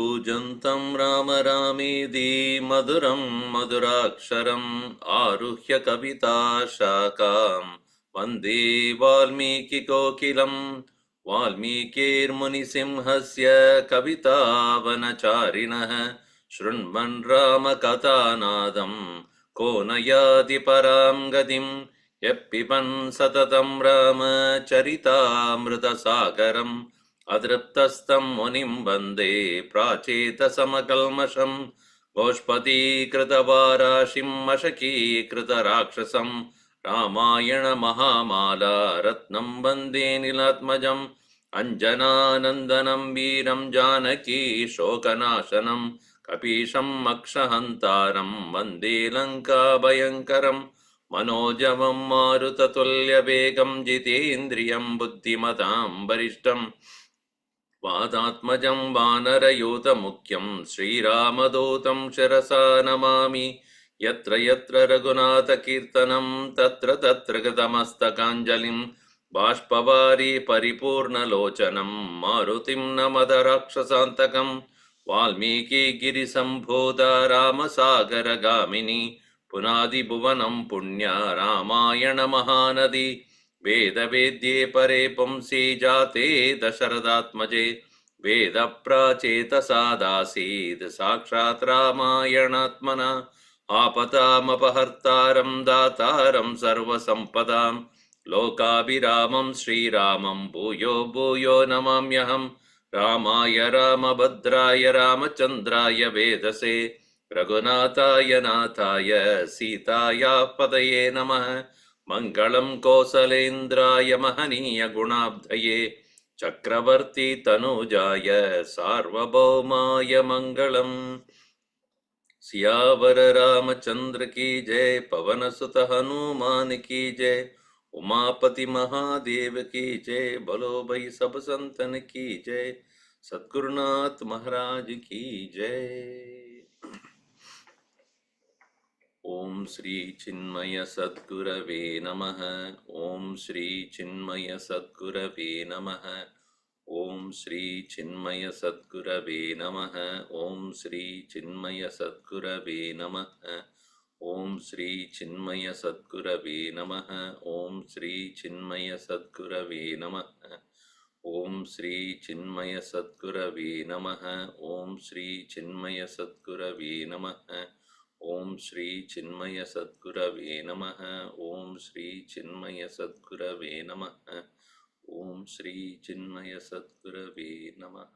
कूजन्तं राम रामेति मधुरं मधुराक्षरम् आरुह्य कविता शाखां वन्दे वाल्मीकिकोकिलं वाल्मीकिर्मुनिसिंहस्य कवितावनचारिणः शृण्वन् रामकथानादं को न याति परां गतिं यः पिबन् सततं रामचरितामृतसागरम् अदृप्तस्तं मुनिं वन्दे प्राचेतसमकल्मषं गोष्पदीकृतवाराशिं मशकीकृतराक्षसं रामायणमहामाला रत्नं वन्दे नीलात्मजम् अञ्जनानन्दनं वीरं जानकी शोकनाशनं कपीशम् अक्षहन्तारं वन्दे लङ्काभयङ्करं मनोजवं मारुततुल्यवेगं जितेन्द्रियं बुद्धिमतां वरिष्ठं वादात्मजं वानरयूतमुख्यं श्रीरामदूतं शिरसा नमामि यत्र यत्र रघुनाथकीर्तनं तत्र तत्र गतमस्तकाञ्जलिं बाष्पवारी परिपूर्णलोचनं मारुतिं नमत राक्षसान्तकं वाल्मीकिगिरिसम्भूता रामसागरगामिनी पुनादिभुवनं पुण्या रामायणमहानदी वेदवेद्ये परे पुंसि जाते दशरथात्मजे वेदप्राचेतसादासीत् साक्षात् रामायणात्मना आपतामपहर्तारं दातारं सर्वसम्पदां लोकाभिरामं श्रीरामं भूयो भूयो नमाम्यहं रामाय रामभद्राय रामचन्द्राय वेदसे रघुनाथाय नाथाय सीताया पदये नमः मङ्गलं कौसलेन्द्राय महनीय गुणाब्धये चक्रवर्ती तनूजाय सार्वभौमाय मङ्गलम्। सियावर रामचंद्र की जय, पवन सुत हनुमान की जय, उमापति महादेव की जय, बोलो भाई सब संतन की जय, सद्गुरुनाथ महाराज की जय। ओम श्री चिन्मय सद्गुरवे नमः। ओम श्री चिन्मय सद्गुरवे नमः। ओम श्री चिन्मय सद्गुरवे नमः। ओम श्री चिन्मय सद्गुरवे नमः। ओम श्री चिन्मय सद्गुरवे नमः। ओम श्री चिन्मय सद्गुरवे नमः। ओम श्री चिन्मय सद्गुरवे नमः। ओम श्री चिन्मय सद्गुरवे नमः। ओम श्री चिन्मय सद्गुरवे नमः। ओम श्री चिन्मय सद्गुरवे नमः। ओम श्री चिन्मय सद्गुरवे नमः।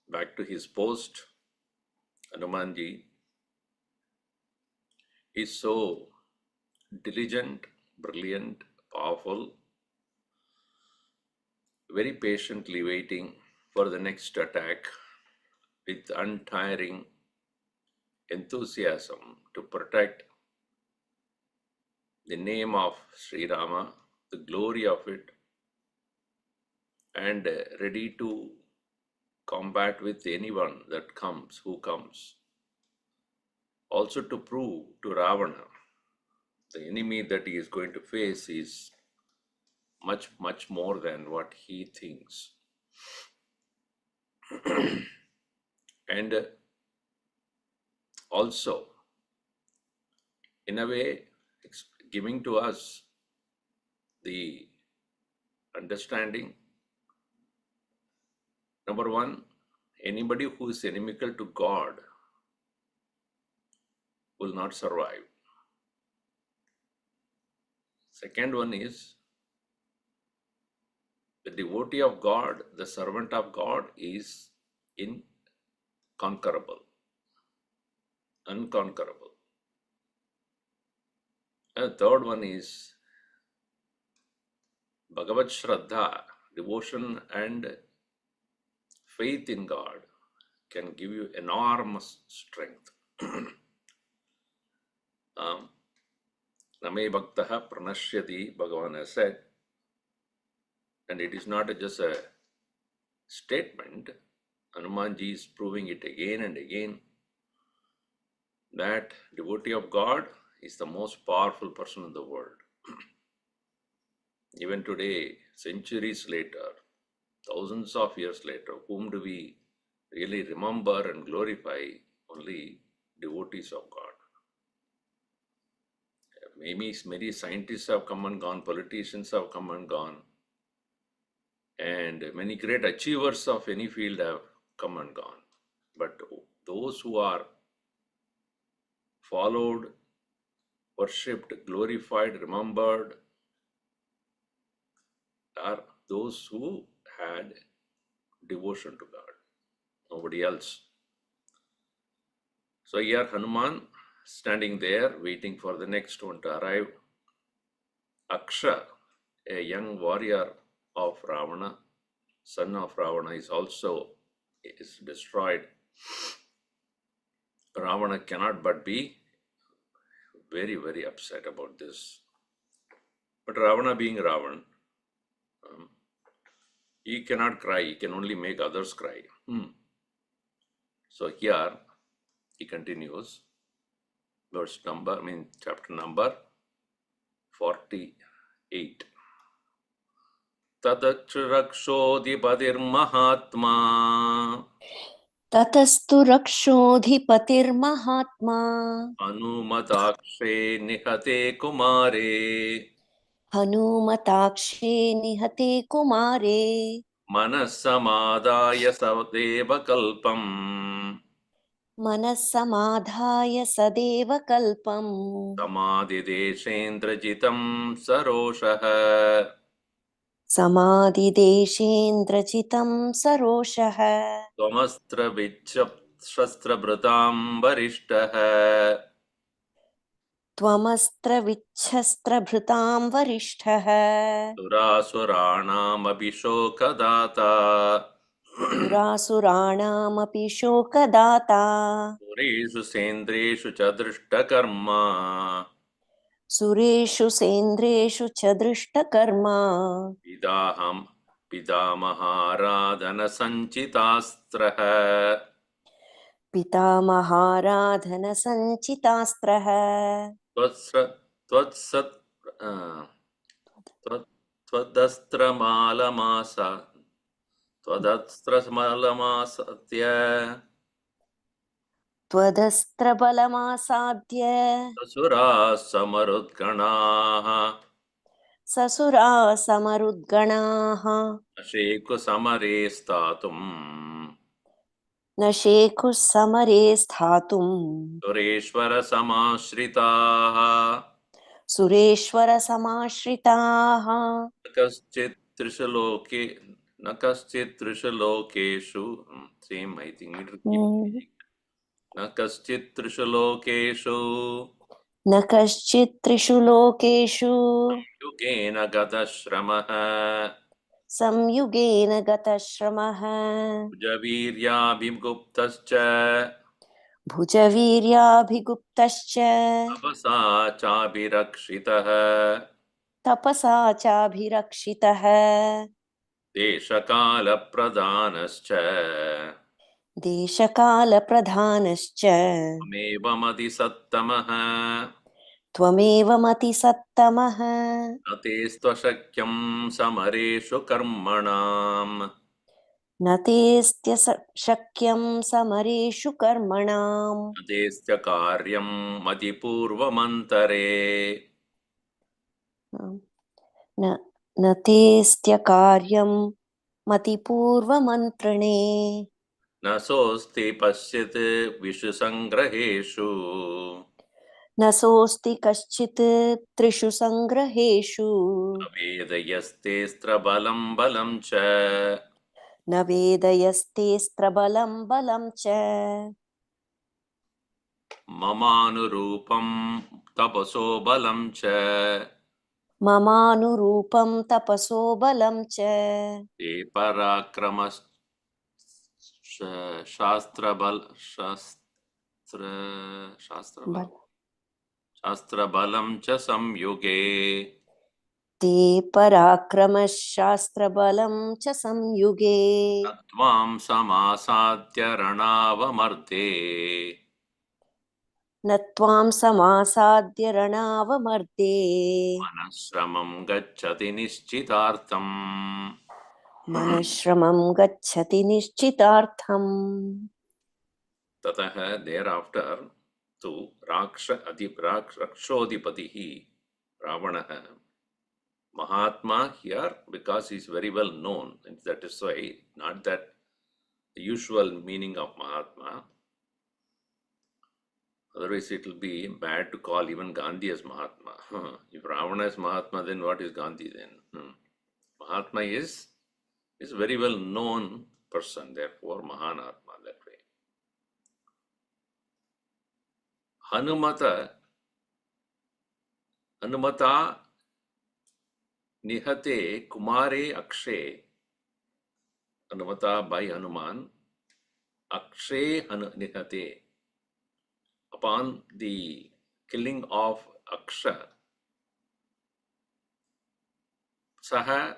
Back to his post, Hanumanji is so diligent, brilliant, powerful, very patiently waiting for the next attack with untiring enthusiasm to protect the name of Sri Rama, the glory of it, and ready to combat with anyone that comes, who comes. Also to prove to Ravana, the enemy that he is going to face is much, much more than what he thinks. And also, in a way, giving to us the understanding, number one, anybody who is inimical to God will not survive. Second one is, the devotee of God, the servant of God is inconquerable, unconquerable. And the third one is Bhagavad Shraddha, devotion and faith in God can give you enormous strength. Name Bhaktaha Pranashyati, Bhagavan has said, and it is not just a statement. Hanumanji is proving it again and again that devotee of God is the most powerful person in the world. Even today, centuries later, thousands of years later, whom do we really remember and glorify? Only devotees of God. Maybe many scientists have come and gone, politicians have come and gone, and many great achievers of any field have come and gone. But those who are followed, worshipped, glorified, remembered are those who had devotion to God, nobody else. So here Hanuman standing there waiting for the next one to arrive. Aksha, a young warrior of Ravana, son of Ravana, is destroyed. Ravana cannot but be very, very upset about this. But Ravana being Ravan, he cannot cry, he can only make others cry. So here he continues, chapter number 48. Tadachurakshodhipatirmahatma ततस्तु रक्षोऽधिपतिर्महात्मा Anumatakshe nihate kumare हनूमताक्षे निहते कुमारे Manasamadaya savdeva kalpam मनः समाधाय सदेव कल्पम् Samadhideshendrajitam saroshah समाधिदेशेन्द्रजितं सरोषः Tvamastra vichap shastrabhrutam varishtaha त्वमस्त्रविच्छस्त्रभृतां वरिष्ठः Surasuranam abhishokadata सुरासुराणामपि शोकदाता Sureshu sendreshu chadrishtakarma सुरेषु सेन्द्रेषु च दृष्टकर्मा Pidaham Pidamaharadhana sanchitastrah पितामहाराधनसञ्चितास्त्रः Tvatsra Tvatsat Tvat Tvadastramalamasa Tvadastramalasatya त्वदस्त्रबलमासाद्य Asura samarudganaha ससुरा समरुद्गणाः Asheku samare statum न शेकुः समरे स्थातुम् Sureshwara samashritaha सुरेश्वरसमाश्रिताः Nakaschit Trishaloke Nakaschit Trishalokeshu same I think it will keep changing. Nakaschit Trishalokeshu न कश्चित् त्रिषु लोकेषु Yugena Gadashramaha संयुगेन गतश्रमः Javiryabhimguptascha भुजवीर्याभिगुप्तश्च Tapasa Chabhirakshitaha तपसा चाभिरक्षितः Deshakala Pradhanascha देशकालप्रधानश्च Amevamadi Sattamaha त्वमेव मतिसत्तमः Natestvashakyam Samareshu Karmanam न तेऽस्त्य शक्यं समरेषु कर्मणाम् Natestya Karyam Matipurvamantare न न तेऽस्त्य कार्यं मतिपूर्वमन्त्रणे Nasosti Pasyat Vishusangraheshu न सोऽस्ति कश्चित् त्रिषु सङ्ग्रहेषु Vedayastestra Balam Balam Cha न वेदयस्तेऽस्त्रबलं बलं च Mamanurupam Tapaso Balam Cha ममानुरूपं तपसो बलं च Te Parakramas Shastra Bal Shastra Balam Cha Samyuge ते पराक्रमशास्त्रबलं च संयुगे Tvam Samasadya Ranavamarte न त्वां समासाद्य रणावमर्दे मनश्रमं गच्छति निश्चितार्थम् मनश्रमं गच्छति निश्चितार्थम् ततः thereafter tu rakshodipatihi Ravanah Mahatma here because he is very well known, and that is why not that the usual meaning of Mahatma. Otherwise, it will be bad to call even Gandhi as Mahatma. If Ravana is Mahatma, then what is Gandhi then? Mahatma is a very well known person, therefore Mahanatma that way. Hanumata Nihate Kumare Akshe. Hanumata by Hanuman. Akshe Nihate. Upon the killing of Aksha, Saha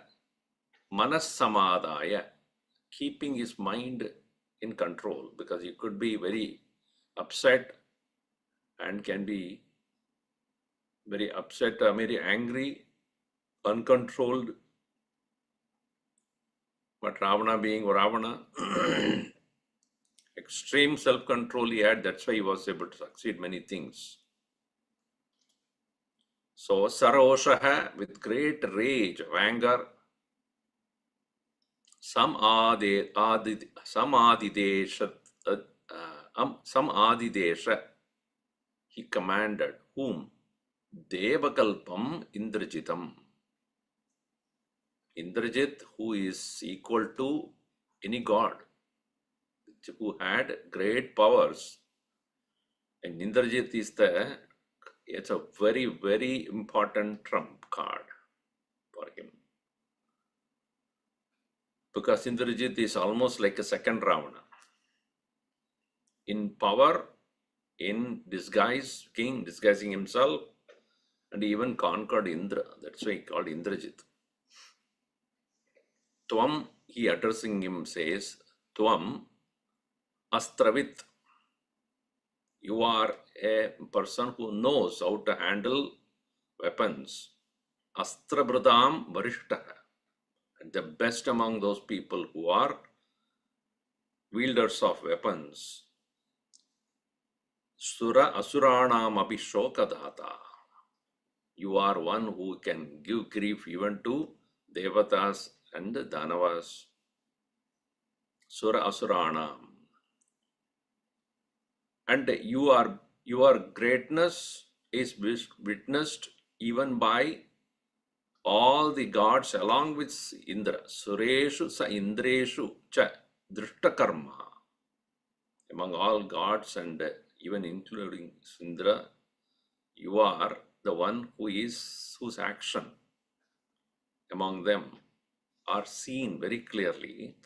Manasamadaya, keeping his mind in control, because he could be very upset and can be very upset, very angry, uncontrolled. But Ravana being Ravana, extreme self-control he had, that's why he was able to succeed many things. So Saroshaha, with great rage of anger, some Adidesha, he commanded whom? Devakalpam Indrajitam. Indrajit, who is equal to any god, who had great powers. And Indrajit is it's a very, very important trump card for him. Because Indrajit is almost like a second Ravana. In power, in disguise, king disguising himself, and even conquered Indra. That's why he called Indrajit. Tvam, he addressing him says, Tvam Astravit. You are a person who knows how to handle weapons. Astrabradam Varishtaha. And the best among those people who are wielders of weapons. Sura Asuranam api Shokadata. You are one who can give grief even to Devatas and Danavas. Sura Asuranam. And your greatness is witnessed even by all the gods along with Indra. Sureshu sa Indreshu cha drishtakarma. Among all gods and even including Indra, you are the one whose action among them are seen very clearly.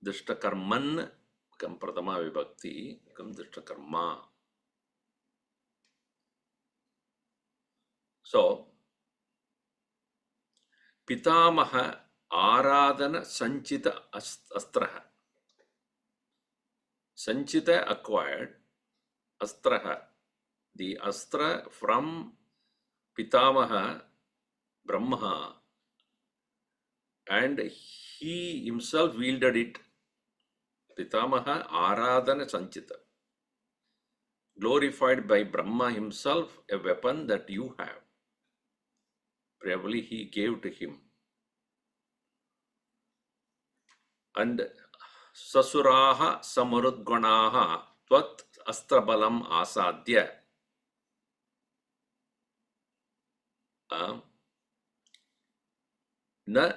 Drishtakarman kam pradama vibhakti kam drishtakarma. So, Pitamaha Aradhana Sanchita Astraha. Sanchita acquired Astraha. The Astra from Pitamaha Brahma, and he himself wielded it. Pitamaha Aradhana Sanchita. Glorified by Brahma himself, a weapon that you have. Probably he gave to him. And Sasuraha Samarudganaha Tvat Astrabalam Asadya. Na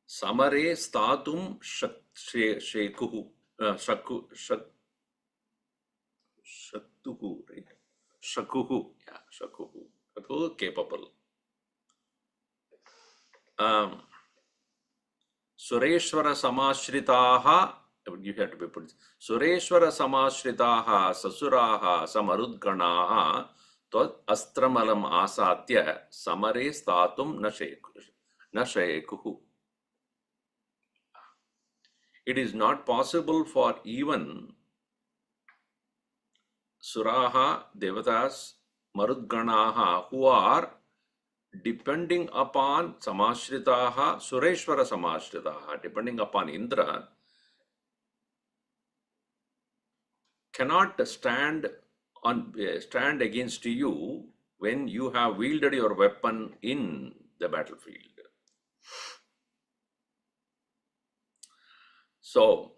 Samare Statum Shekuhu. Shaktuhu, right? Shakuhu, yeah, Shakuhu. Shakuhu, capable. Sureshwara Samashritaha, you have to be put. Sureshwara Samashritaha, Sasuraha, Samarudganaha, Tvad Astramalam Asatya, Samare Statum Nashayekuhu. It is not possible for even Suraha, Devatas, Marudganaha, who are depending upon Samashritaha, Sureshwara Samashritaha, depending upon Indra, cannot stand against you when you have wielded your weapon in the battlefield. So,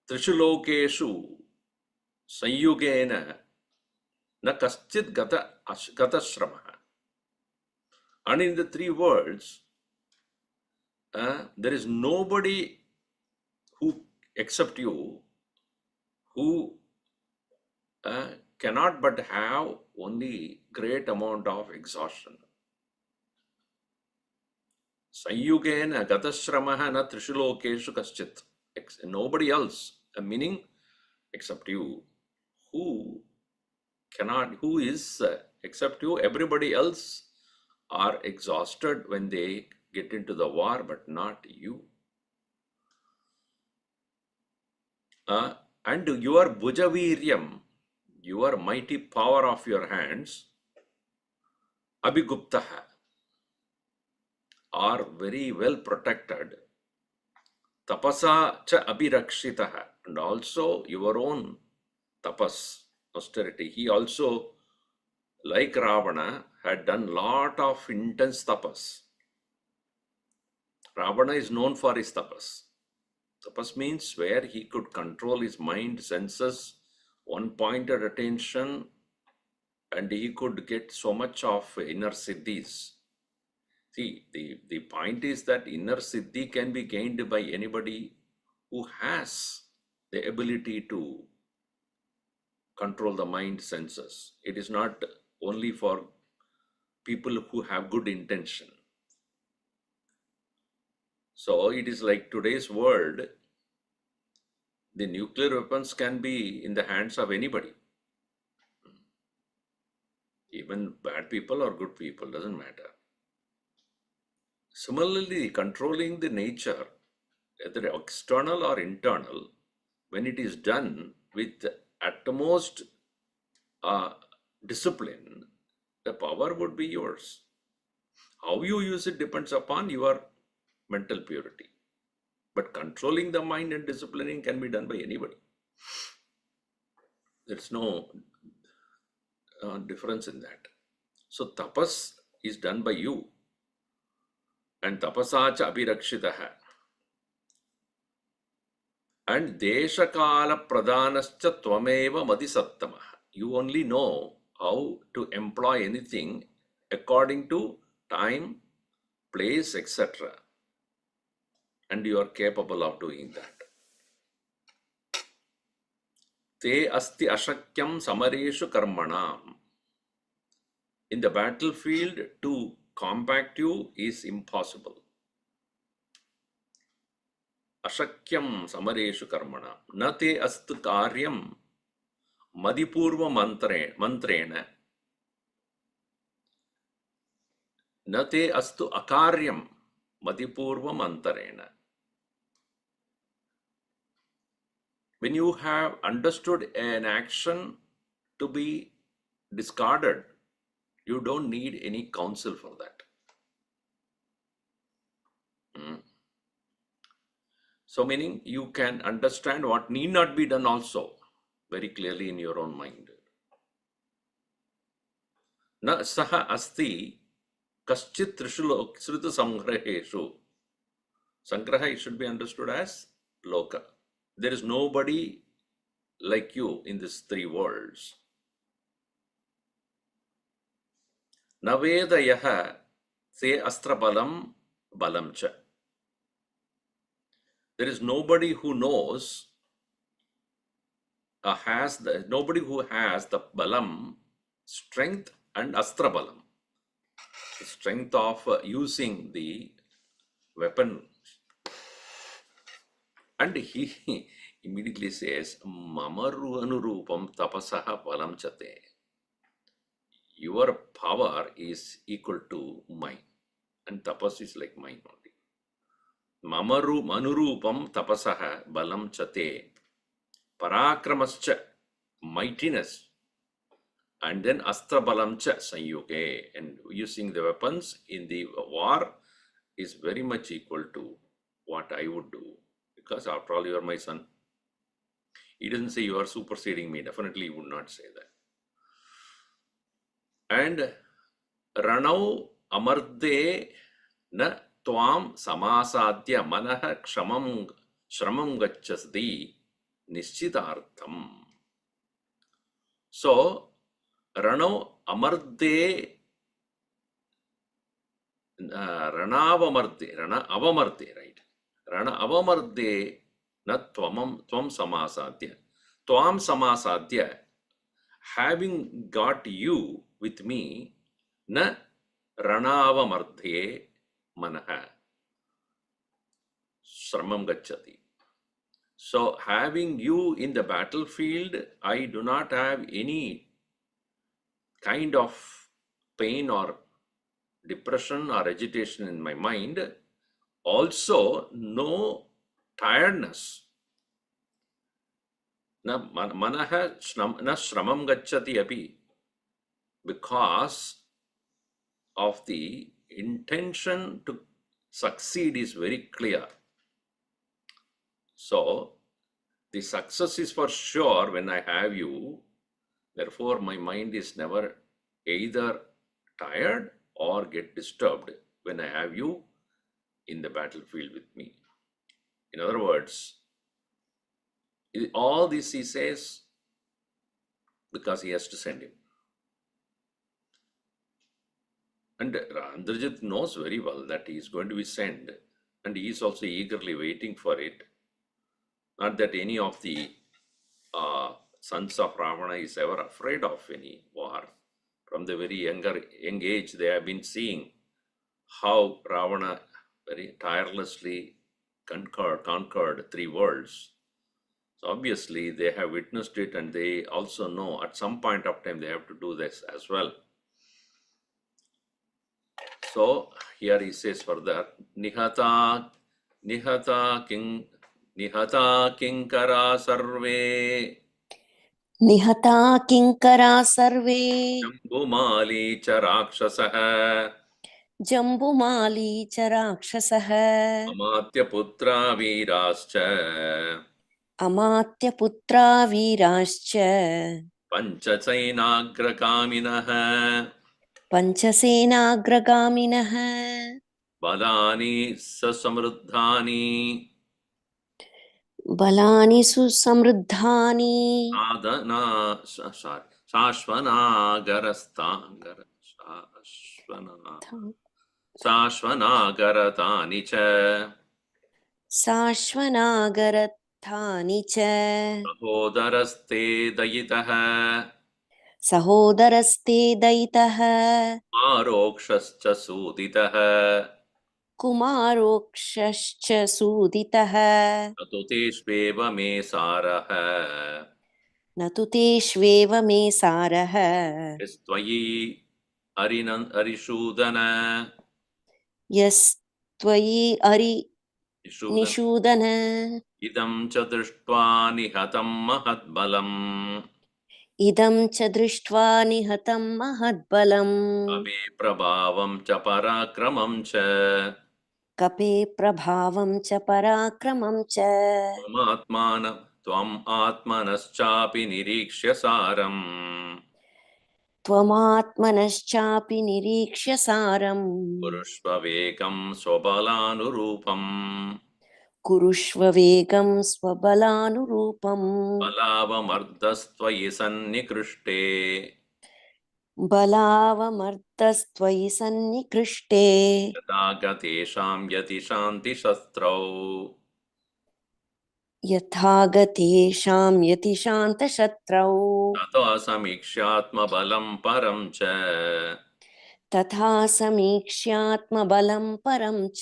Trishu Lokeshu Sanyugena na kaschit gata shramaha. And in the three worlds, there is nobody who except you who cannot but have only great amount of exhaustion. Sanyugena gatashramaha na trishulokeshu kaschit. Nobody else, meaning except you, who is except you, everybody else are exhausted when they get into the war, but not you. And your bhujaviryam, your mighty power of your hands, abhiguptaha, are very well protected. Tapasa cha abhirakshitaha, and also your own tapas, austerity. He also, like Ravana, had done lot of intense tapas. Ravana is known for his tapas. Tapas means where he could control his mind, senses, one-pointed attention, and he could get so much of inner siddhis. See, the point is that inner siddhi can be gained by anybody who has the ability to control the mind, senses. It is not only for people who have good intention. So it is like today's world, the nuclear weapons can be in the hands of anybody. Even bad people or good people, doesn't matter. Similarly, controlling the nature, whether external or internal, when it is done with utmost discipline, the power would be yours. How you use it depends upon your mental purity. But controlling the mind and disciplining can be done by anybody. There's no difference in that. So tapas is done by you. And tapasacha abhirakshitaha. And deshakala pradhanascha tvameva madhisattamaha. You only know how to employ anything according to time, place, etc. And you are capable of doing that. Te asti ashakyam samareshu karmanam. In the battlefield, to compact you is impossible. Ashakyam samareshu karmana. Na te astu karyam madipurva mantrena. Na te astu akaryam madipurva mantrena. When you have understood an action to be discarded, you don't need any counsel for that. So meaning you can understand what need not be done also very clearly in your own mind. Na saha asti kaschit trishulok sruta sangraheshu. Sangraha should be understood as loka. There is nobody like you in these three worlds. Navedayaha se astra balam balamcha. There is nobody who knows, nobody who has the balam, strength, and astra balam, the strength of using the weapon. And he immediately says, Mamaru anurupam tapasaha balam chate. Your power is equal to mine, and tapas is like mine only. Mamaru manurupam tapasaha balam chate. Parakramascha. mightiness, and then astra balam cha sanyuge, and using the weapons in the war is very much equal to what I would do, because after all, you are my son. He doesn't say you are superseding me. Definitely, he would not say that. And ranau amarde na tvam samasadya manah shramam gachasdi nishchitartham. So, ranau amarde, rana avamarde, right? Rana avamarde na tvam samasadya. Tvam samasadya, having got you with me, na ranavamardhe manaha shramam gacchati. So, having you in the battlefield, I do not have any kind of pain or depression or agitation in my mind. Also, no tiredness. Na manaha na shramam gacchati api, because of the intention to succeed is very clear. So, the success is for sure when I have you. Therefore, my mind is never either tired or get disturbed when I have you in the battlefield with me. In other words, all this he says because he has to send him. And Indrajit knows very well that he is going to be sent, and he is also eagerly waiting for it. Not that any of the sons of Ravana is ever afraid of any war. From the very young age, they have been seeing how Ravana very tirelessly conquered 3 worlds. So obviously, they have witnessed it, and they also know at some point of time they have to do this as well. So here he says further, Nihata kinkara sarve निहता किङ्करा survey Jambumali cha rakshasah Jambumali च राक्षसः Amatya virascha अमात्यपुत्रा वीराश्च Panchasainagrakamina पञ्चसेनाग्रगामिनः Balani sasamruddhani बलानि सुसमृद्धानि Adana Sashvanaгаратani cha साश्वनागरथानि च Sahodaraste dayitaha सहोदरस्ते दयितः Arokshascha suditaha कुमारोक्षश्च सूदितः Atuteshveva me saraha न तु तेष्वेव मे सारः Estvayi arishudana यस्त्वयि निषूदन Idam cha drishtva nihatam mahatbalam इदं च दृष्ट्वा निहतं महद्बलम् Abe prabhavam cha parakramam cha कपे प्रभावं च पराक्रमं च Tvam atmanaschapi nirikshya saram त्वमात्मनश्चापि निरीक्ष्य सारम् Purushvavekam swabalanurupam कुरुष्व वेगं स्वबलानुरूपम् Balavamardastvayi sannikrishte बलावमर्दस्त्वयि सन्निकृष्टे Yatagatesham yati shanti shastrau यथा गतेषां यतिशान्तशत्रौ Tato samikshyaatma balam param cha तथा समीक्ष्यात्मबलं परं च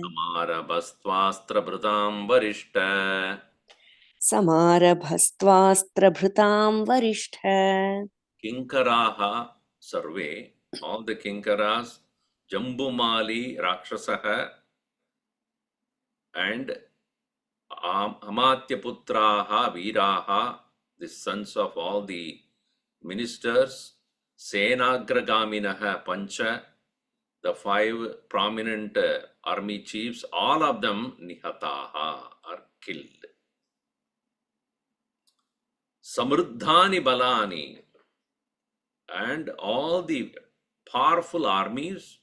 Amarabhastvastra varishta समारभस्त्वास्त्रभृतां वरिष्ठ Kinkaraha sarve, all the kinkaras, Jambumali Rakshasaha and Amatyaputraha Viraha, the sons of all the ministers, Senagragaminaha Pancha, the 5 prominent army chiefs, all of them Nihataha are killed. Samruddhani Balani, and all the powerful armies,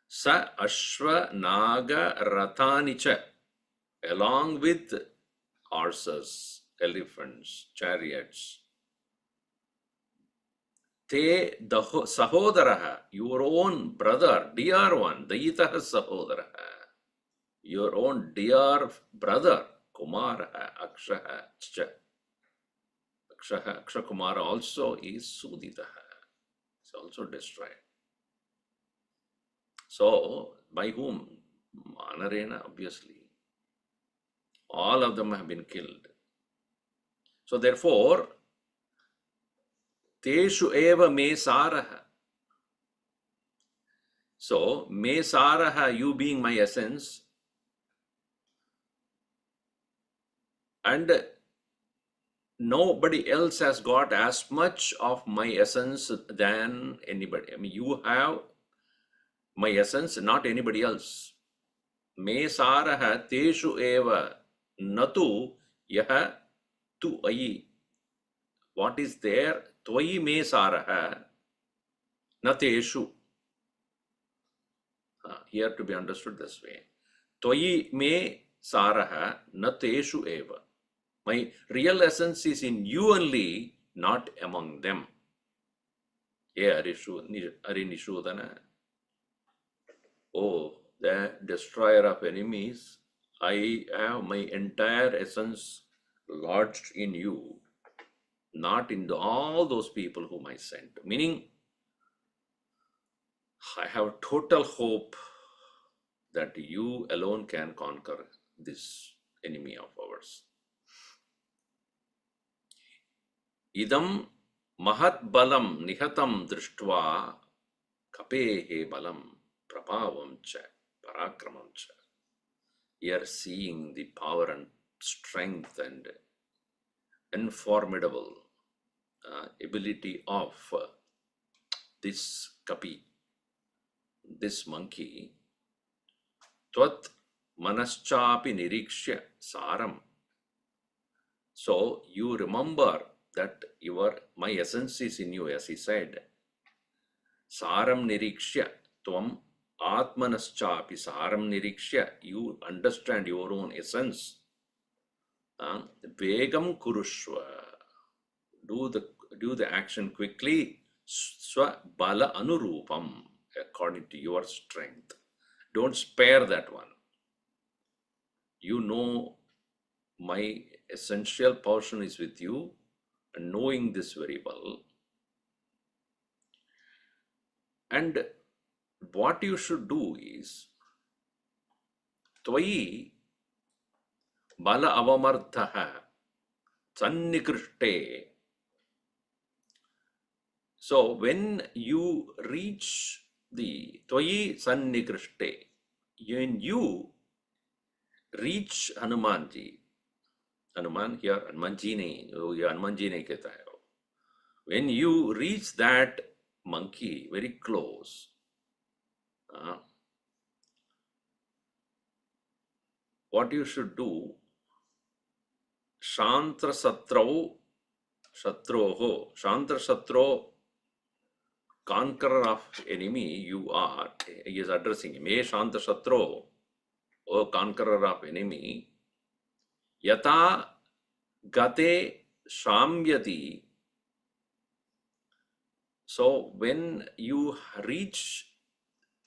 Sa Ashwa Naga Rathanicha, along with horses, elephants, chariots. Te Sahodaraha, your own brother, dear one, Dayitaha Sahodaraha, your own dear brother, Kumaraha, Akshaha, Cha. Akshakumara also is Suditaha, is also destroyed. So, by whom? Manarena, obviously. All of them have been killed. So, therefore, Teshu eva me saraha. So, me saraha, you being my essence, and nobody else has got as much of my essence than anybody. I mean, you have my essence, not anybody else. Me saraha teshu eva natu yaha tu ayi. What is there? Tvayi me saraha nateshu. Here to be understood this way. Tvayi me saraha nateshu eva. My real essence is in you only, not among them. Arinishudana. Oh, the destroyer of enemies, I have my entire essence lodged in you, not in all those people whom I sent. Meaning, I have total hope that you alone can conquer this enemy of ours. Idam mahat balam nihatam drishtva kapehe balam prabhavam cha parakramam cha. You are seeing the power and strength and unformidable ability of this kapi, this monkey. Tvat manaschapi nirikshya saram. So you remember that my essence is in you, as he said. Saram nirikshya tvam atmanaschapi saram nirikshya. You understand your own essence. Vegam kurushva. Do the action quickly. Swa bala anurupam, according to your strength. Don't spare that one. You know my essential portion is with you, and knowing this very well. And what you should do is, Tvayi bala avamarthaha sannikrishte. So when you reach the Tvayi sannikrishte, when you reach Hanumanji, Hanuman here, Hanumanji nahi kehta hai. When you reach that monkey very close, what you should do, Shantra Satrau Shatroho, Shantra Satro, conqueror of enemy, you are. He is addressing him. E Shanta Satro, O conqueror of enemy, Yata Gate Shamyati. So when you reach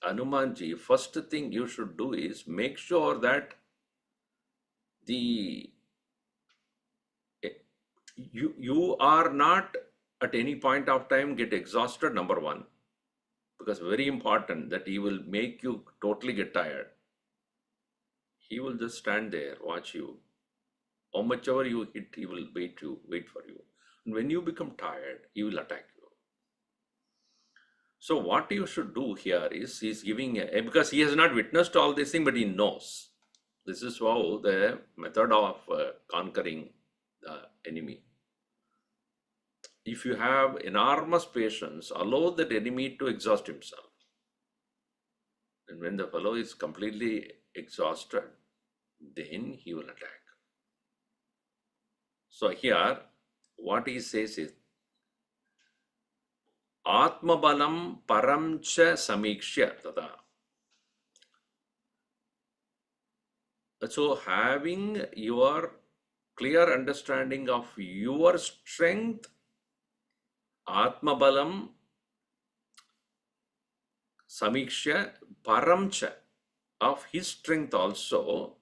Hanumanji, first thing you should do is make sure that you are not at any point of time get exhausted, number one, because very important that he will make you totally get tired. He will just stand there, watch you. How much ever you hit, he will wait for you. And when you become tired, he will attack you. So what you should do here is, he's giving because he has not witnessed all this thing, but he knows. This is how the method of conquering the enemy. if you have enormous patience, allow that enemy to exhaust himself. And when the fellow is completely exhausted, then he will attack. So here, what he says is, Atmabalam paramcha samikshya tada. So having your clear understanding of your strength, Atmabalam samikshya paramcha, of his strength also,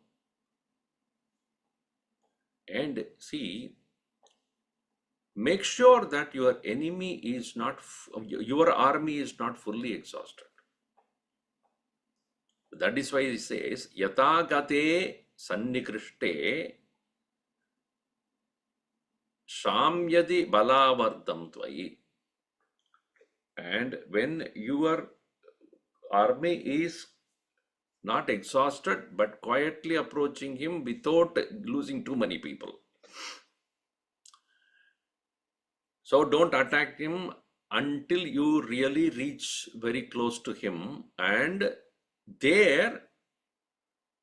and see, make sure that your enemy is not, your army is not fully exhausted. That is why he says, Yatagate sannikrishte shamyadi balavardam tvai. And when your army is not exhausted, but quietly approaching him without losing too many people. So don't attack him until you really reach very close to him, and there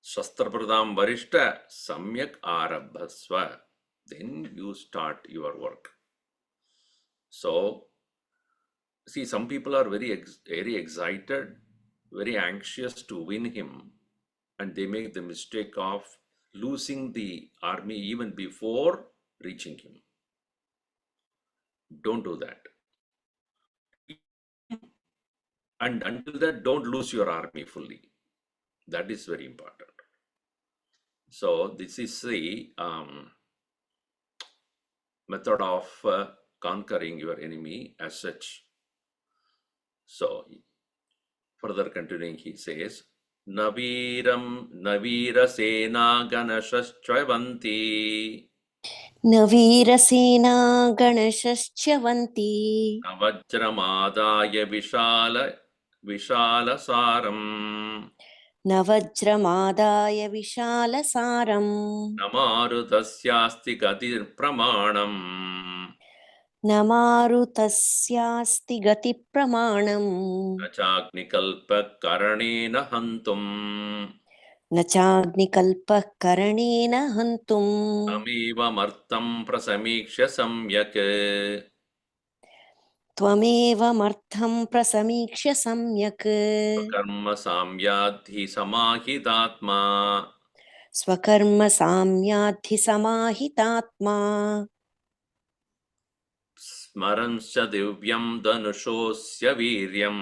Shastrapradam Varishta Samyak Arabhasva. Then you start your work. So, see, some people are very excited, very anxious to win him, and they make the mistake of losing the army even before reaching him. Don't do that. And until that, don't lose your army fully. That is very important. So this is the method of conquering your enemy as such. So further continuing, he says, Naviram Navira Sena Ganashashchavanti नवीरसेना गणशश्च्यवन्ति Navajramadaya Vishala Saram नवज्रमादाय विशालसारम् Namarudasyasti Gadir Pramanam न मारुतस्यास्ति गतिप्रमाणम् Nachagnikalpa Karanena Hantum न चाग्निकल्पः करणेन हन्तुम् Tamiva Martam Prasamikshya Samyak त्वमेवमर्थं प्रसमीक्ष्य सम्यक् Karma Samyadhi Samahitatma स्वकर्म साम्याद्धि समाहितात्मा Smaranscha Divyam Dhanushosya Viryam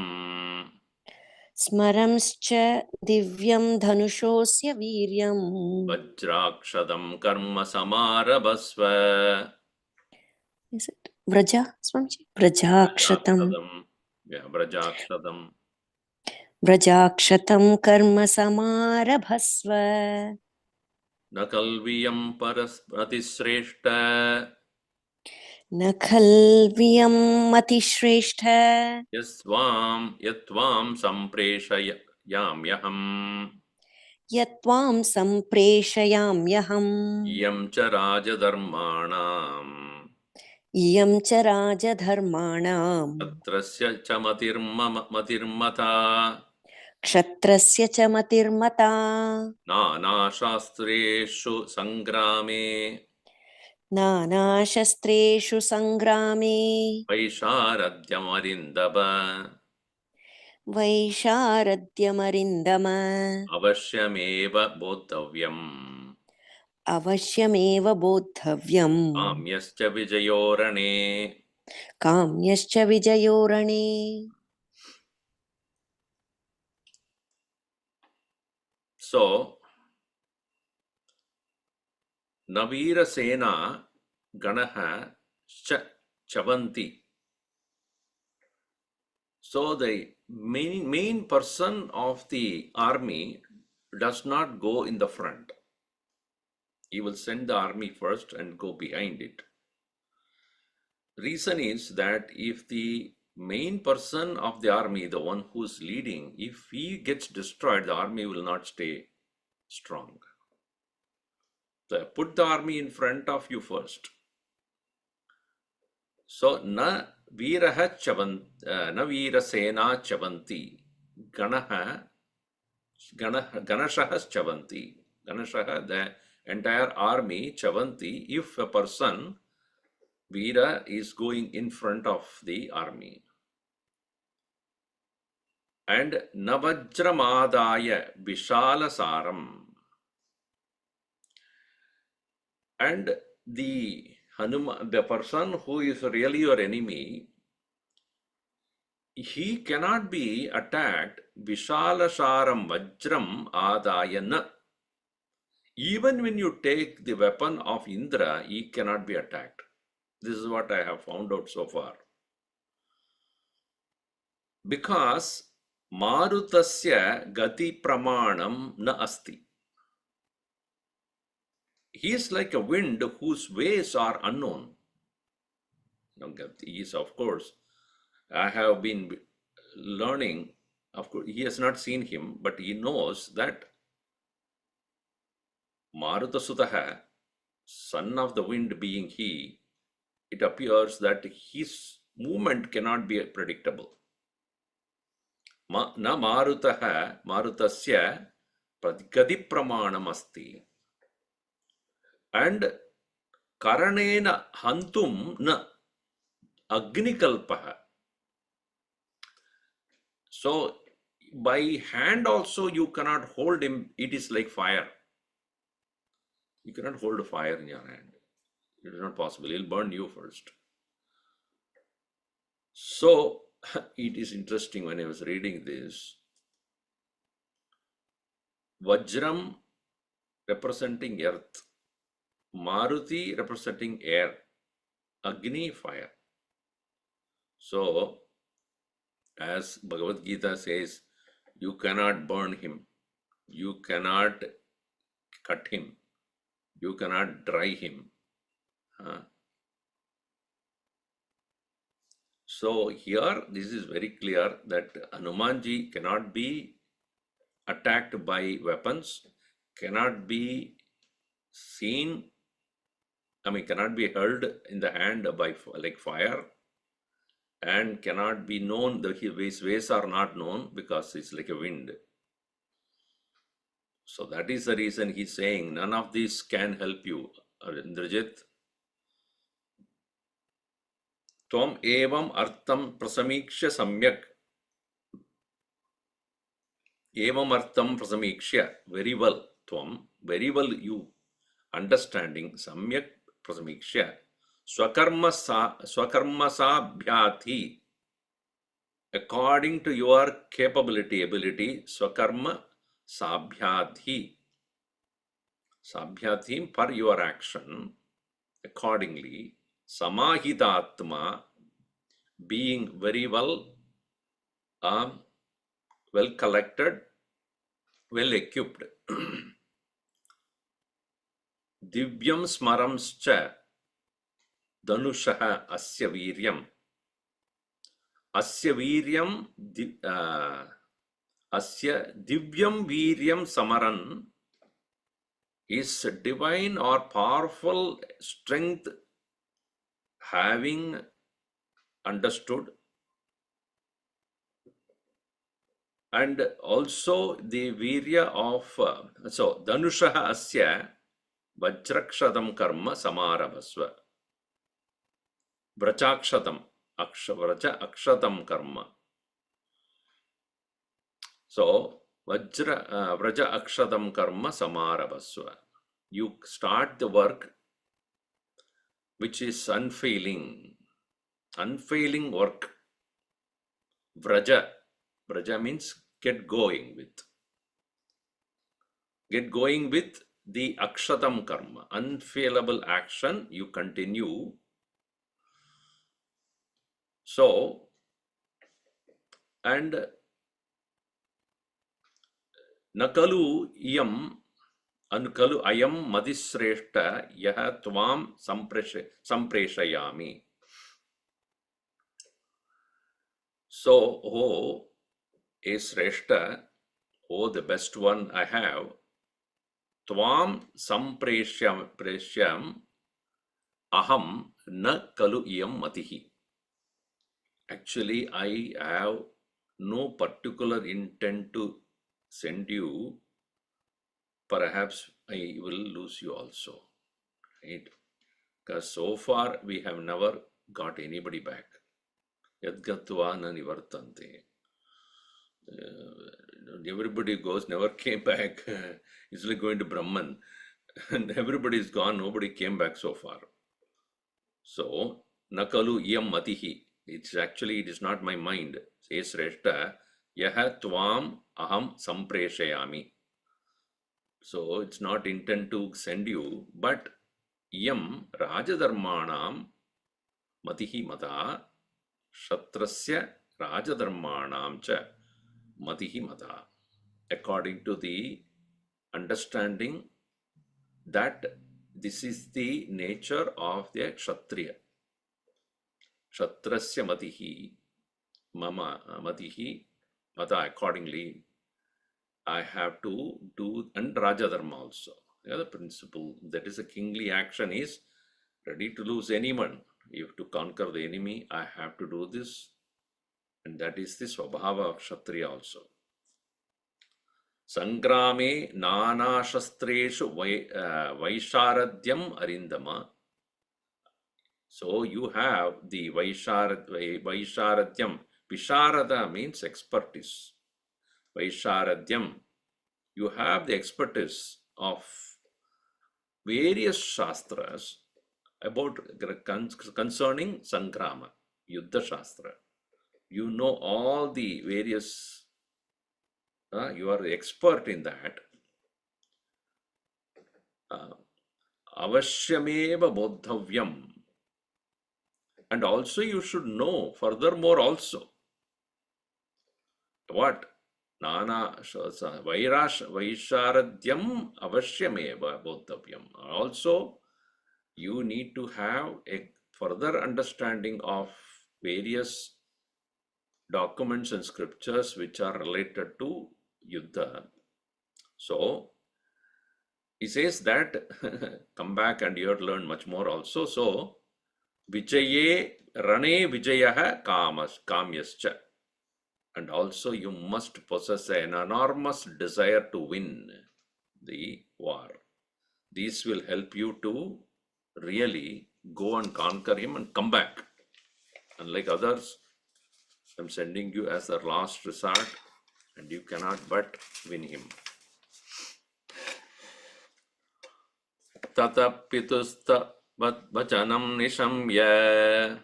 स्मरंश्च दिव्यं धनुषोऽस्य वीर्यम् Vajrakshadam Karma Samarabhasva Is it व्रजा Swamiji व्रजाक्षतं Vrajakshadam व्रजाक्षतं कर्म समारभस्व Nakalviyam Paraspratisreshta न खल्वियं मतिश्रेष्ठ Yatvam Sampreshayamyaham यत्त्वां सम्प्रेषयाम्यहम् Yam cha Rajadharmanam इयं च राजधर्माणाम् Atrasya cha matirmata क्षत्रस्य च मतिर्मता Nana Shastreshu Sangrame नानाशस्त्रेषु सङ्ग्रामे Vaisharadyamarindaба वैशारद्यमरिन्दम Avashyameva Bodhavyam अवश्यमेव बोद्धव्यम् Kamyascha Vijayorane. काम्यश्च विजयोरणे So, Navira Sena Ganaha Chavanti. So the main person of the army does not go in the front. He will send the army first and go behind it. Reason is that if the main person of the army, the one who's leading, if he gets destroyed, the army will not stay strong. So put the army in front of you first. So, na veeraha na veerasena chavanti, ganashah chavanti. Ganashah, the entire army, chavanti, if a person, Veera, is going in front of the army. And Navajramadaya Vishalasaram. And the the person who is really your enemy, he cannot be attacked. Vishalasaram Vajram Adayana. Even when you take the weapon of Indra, he cannot be attacked. This is what I have found out so far. Because Marutasya Gati Pramanam na asti. He is like a wind whose ways are unknown. Now, he is, of course, I have been learning, of course, he has not seen him, but he knows that Marutasutaha, son of the wind being he, it appears that his movement cannot be predictable. Na Marutaha, Marutasya Gati Pramanam asti. And Karanena Hantum na Agnikalpaha. So, by hand also you cannot hold him, it is like fire. You cannot hold a fire in your hand. It is not possible, it will burn you first. So, it is interesting when I was reading this. Vajram representing earth, Maruti representing air, Agni fire. So, as Bhagavad Gita says, you cannot burn him, you cannot cut him, you cannot dry him. So here this is very clear that Hanumanji cannot be attacked by weapons, cannot be seen, cannot be held in the hand by like fire, and cannot be known, his ways are not known because it's like a wind. So that is the reason he's saying none of these can help you, Indrajit. Tvam evam artham prasamikshya samyak. Evam artham prasamikshya. Very well, Tvam. Very well you understanding. Samyak prasamikshya. Swakarma sabhyati. According to your capability, ability. Swakarma sabhyati. Sabhyati for your action. Accordingly. Samahitatma, being very well well collected, well equipped. Divyam smaramscha danushaha asya viryam. Asya viryam asya divyam viryam samaran is divine or powerful strength having understood, and also the virya of so danushaha asya vajrakshatam karma samarabhasva. Vrachakshatam vracha akshatam karma. So vraja akshatam karma samarabhasva. You start the work which is unfailing work. Vraja means get going with the akshatam karma, unfailable action, you continue. So, and nakalu iyam Ankalu ayam madisreshta yaha tvam sampreshayami. So, oh, a sreshta, oh, the best one I have, tvam sampreshyam aham Na kalu iyam matihi. Actually, I have no particular intent to send you. Perhaps I will lose you also. Right? Because so far we have never got anybody back. Yadgatva na nivartante. Everybody goes, never came back. It's like going to Brahman. And everybody is gone, nobody came back so far. So, nakalu iyam matihi. It's actually, it is not my mind. Says Shrestha, yaha tvam aham sampreshayami. So, it's not intent to send you, but iyam rajadharmanam matihi mata shatrasya rajadharmanam cha matihi mata. According to the understanding that this is the nature of the Kshatriya. Kshatrasya matihi, mama matihi, mata, accordingly, I have to do, and Rajadharma also. The other principle, that is a kingly action, is ready to lose anyone. You have to conquer the enemy, I have to do this. And that is the Swabhava of Kshatriya also. Sangrame nana shastreshu vaisharadyam arindama. So you have the vaisharadyam. Visharada means expertise. Vaisharadyam. You have the expertise of various shastras about concerning Sangrama, Yuddha Shastra. You know all the various, you are the expert in that. Avashyameva bodhavyam. And also you should know, furthermore also, what? Nana vaisharadyam avashyameva bodhavyam. Also, you need to have a further understanding of various documents and scriptures which are related to Yuddha. So, he says that, come back and you have to learn much more also. So, Vijaye Rane Vijayaha Kamyascha. And also you must possess an enormous desire to win the war. These will help you to really go and conquer him and come back. Unlike others, I'm sending you as a last resort and you cannot but win him. Tata pitusta vachanam nishamya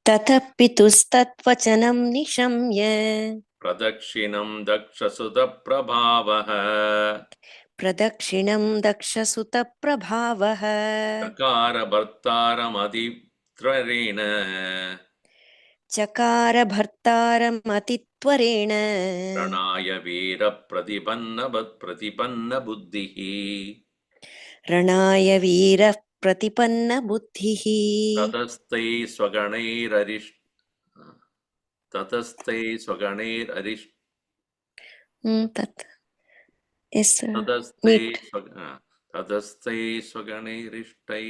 ततः पितुस्तत्वचनं निशम्य pradakshinam dakshasuta prabhavaha प्रदक्षिणं दक्षसुतप्रभावः Chakara bhartaramaditrarena चकार भर्तारमतित्वरेण Pranaya Veera Pratipanna Buddhihi रणाय वीरः प्रतिपन्नबुद्धिः Tatastai Swaganer Arish Tatastai Swaganer Arish तत् yes Tatastai meet Tatastai Swaganerishtai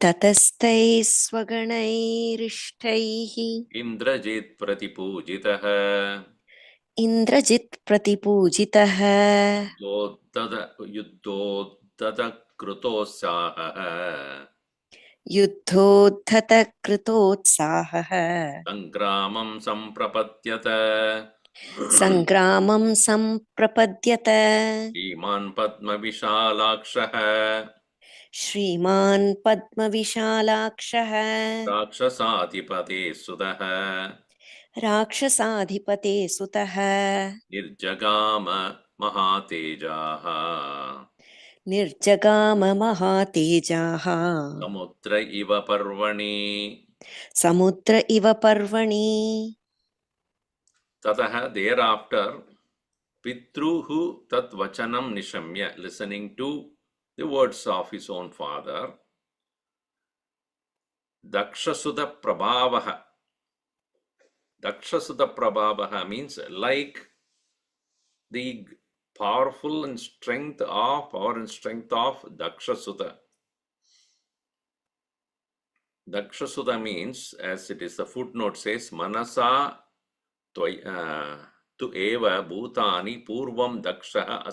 ततस्तैः स्वगणैरिष्टैः Indrajit Pratipujitaha Indrajit प्रतिपूजितः Yuddhodada Krutosaha युद्धोद्धतकृतोत्साहः Sangramam Samprapatyata सङ्ग्रामं सम्प्रपद्यत Iman Padma Vishalakshaha श्रीमान् पद्मविशालाक्षः Rakshasatipate Sudaha राक्षसाधिपते सुतः Nirjagama Mahatejaha निर्जगाम महातेजाः Samudra Iva Parvani समुद्र इव पर्वणि Tataha thereafter Pitruhu Tat Vachanam Nishamya, listening to the words of his own father, Dakshasuda Prabhavaha. Dakshasuda Prabhavaha means like the power and strength of Dakshasuda. Dakshasuta means, as it is the footnote says, Manasa tu eva bhutani purvam daksha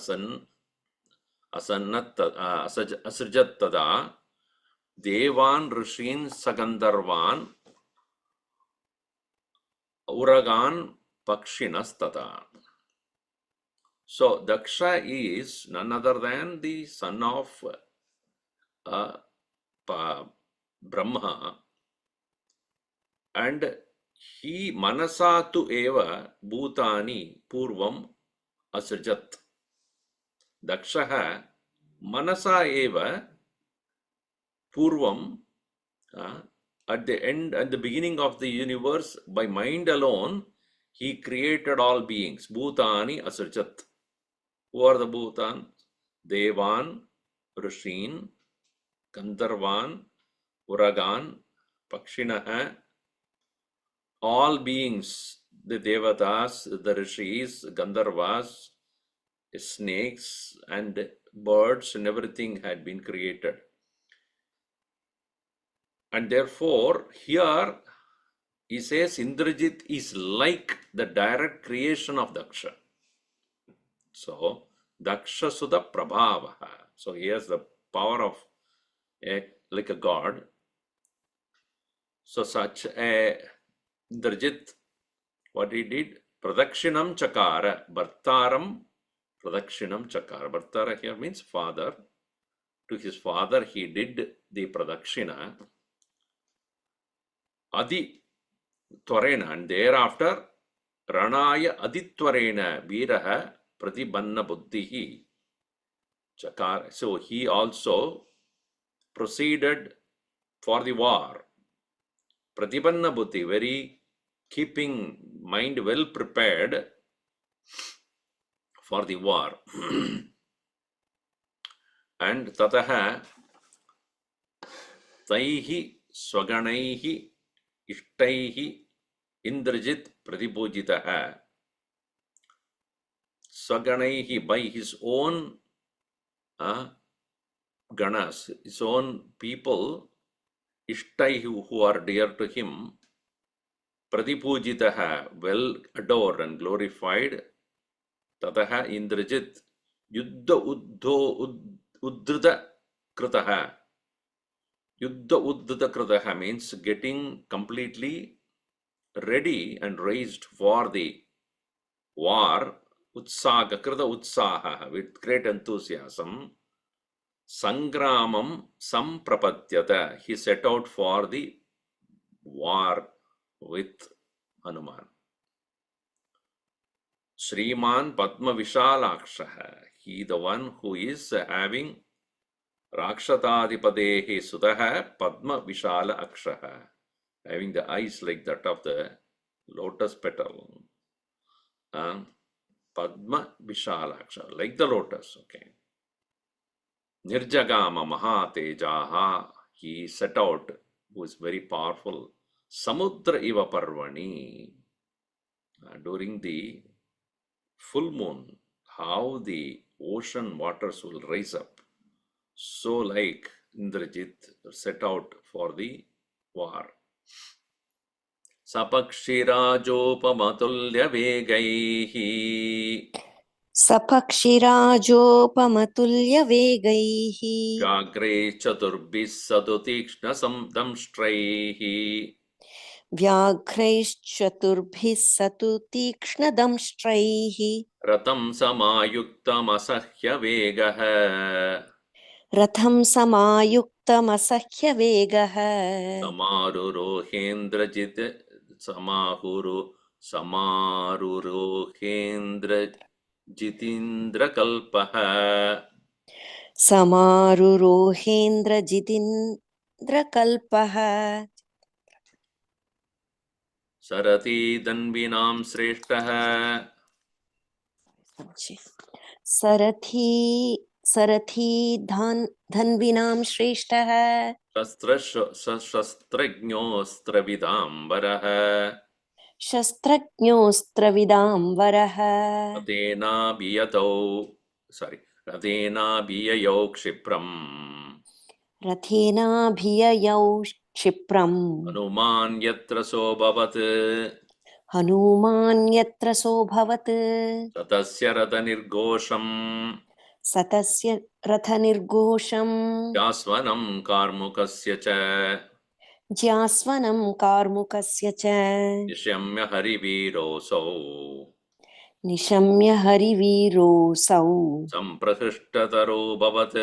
asajat tada devan rishin sagandharvan uragan pakshinas tada. So Daksha is none other than the son of Brahma, and he manasatu eva bhutani purvam asajat. Dakshaha manasa eva purvam, at the beginning of the universe, by mind alone, he created all beings. Bhutani asajat. Who are the Bhutan? Devan, Rishin, Gandharvan, Uragan, Pakshinaha, all beings, the Devatas, the Rishis, Gandharvas, snakes, and birds, and everything had been created. And therefore, here he says Indrajit is like the direct creation of Daksha. So, Daksha Sudha Prabhavaha. So, he has the power of like a god. So, such a Indrajit, what he did? Pradakshinam Chakara. Bhartaram Pradakshinam Chakara. Bhartara here means father. To his father, he did the Pradakshina. Adi Tvarena. And thereafter, Ranaya Aditvarena Viraha Pratibanna Buddhihi Chakara. So he also proceeded for the war. Pratibanna Buddhi, very keeping mind well prepared for the war. And tataha taihi swaganaihi ishtaihi Indrajit pratipujitaha. Swaganaihi, by his own ganas, his own people, ishtaihi, who are dear to him, pratipujitaha, well adored and glorified. Tataha Indrajit yuddha uddhrita kritaha. Yuddha uddhrita kritaha means getting completely ready and raised for the war. Utsaga, krita utsaha, with great enthusiasm. Sangramam samprapadyata, he set out for the war with Hanuman. Sriman Padma Vishalakshaha, he the one who is having Rakshatadipadehi Sutaha Padma Vishala Akshaha, having the eyes like that of the lotus petal. Padma Vishalaksha, like the lotus, okay. Nirjagama Mahatejaha, he set out, who is very powerful. Samudra Iva Parvani, during the full moon, how the ocean waters will rise up. So like Indrajit set out for the war. Sapakshirajopamatulya vegaihi सपक्षिराजोपमतुल्यवेगैः Vyagre chaturbis sadutikshna damshtraihi व्याघ्रैश्चतुर्भिः सतु तीक्ष्णदंष्ट्रैः Ratam samayuktamasahya vegaha रथं समायुक्तमसह्यवेगः Samarurohendrajit Samarurohendra kalpaha समारुरोहेन्द्रजितीन्द्रकल्पः Sarati danvinam sreshtaha सरथी धन्विनां श्रेष्ठः Shastrajñostravidambaraha शस्त्रज्ञोऽस्त्रविदां वरः Ratena biyayau Kshipram रथेनाभिययौ क्षिप्रम् Hanuman yatra sobhavat Hanuman यत्र सोऽभवत् tatasya rata nirghosham सतस्य रथनिर्घोषम् jasvanam karmukasya cha ज्यास्वनं कार्मुकस्य च nishyamya harivirosau निशम्य हरिवीरोऽसौ samprahishtataro bhavat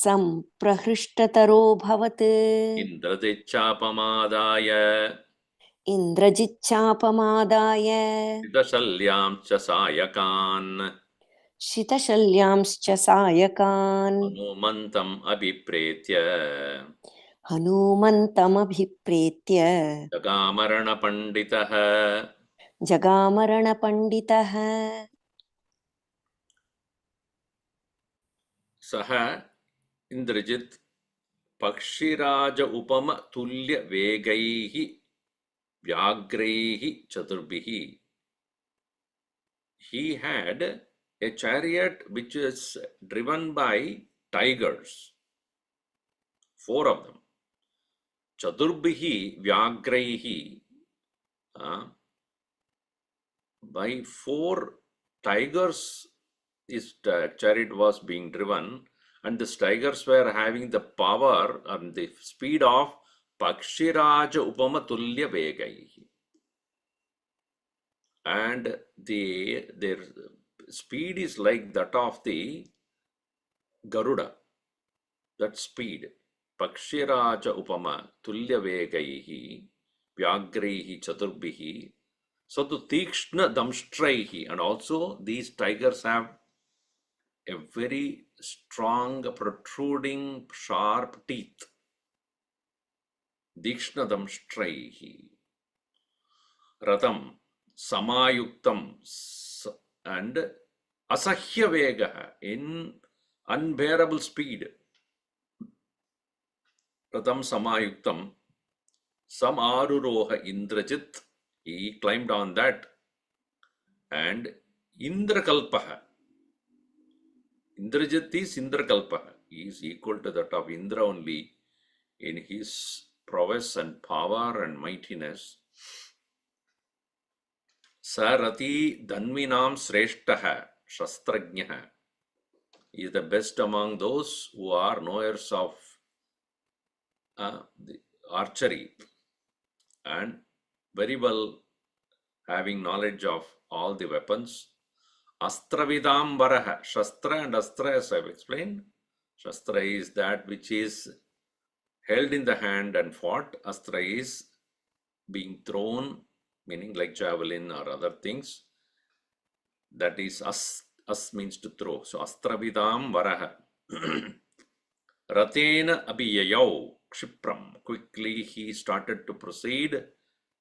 सम्प्रहृष्टतरोऽभवत् indradichapamadaya इन्द्रजिच्चापमादाय Vidashalyam cha sayakan शितशल्यांश्च सायकान् Hanumantam abhipretya हनूमन्तमभिप्रेत्य Jagamarana panditah जगामरणपण्डितः Saha Indrajit Pakshiraja Upama Tulya Vegaihi Vyagraihi Chaturbihi. He had a chariot which is driven by tigers, 4 of them. Chaturbihi Vyagraihi, by 4 tigers this chariot was being driven, and the tigers were having the power and the speed of Pakshiraja Upama Tulya Vegaihi. And their speed is like that of the Garuda. That speed. Pakshiraja Upama Tulya Vegaihi Vyagraihi Chaturbihi. So to Tikshna Damshtraihi, and also these tigers have a very strong, protruding, sharp teeth. Tikshna Damshtraihi. Ratam Samayuktam and Asahya Vegaha, in unbearable speed. Ratam Samayuktam Samaruroha Indrajit, he climbed on that, and Indrakalpaha. Indrajit is Indrakalpaha. He is equal to that of Indra only in his prowess and power and mightiness. Sarati Dhanvinam Sreshtaha Shastrajnaha. He is the best among those who are knowers of the archery and very well having knowledge of all the weapons. Astravidam Varaha. Shastra and Astra, as I have explained. Shastra is that which is held in the hand and fought. Astra is being thrown, meaning like javelin or other things. That is as means to throw. So Astravidam Varaha. Ratena Abhiyayau Kshipram. Quickly he started to proceed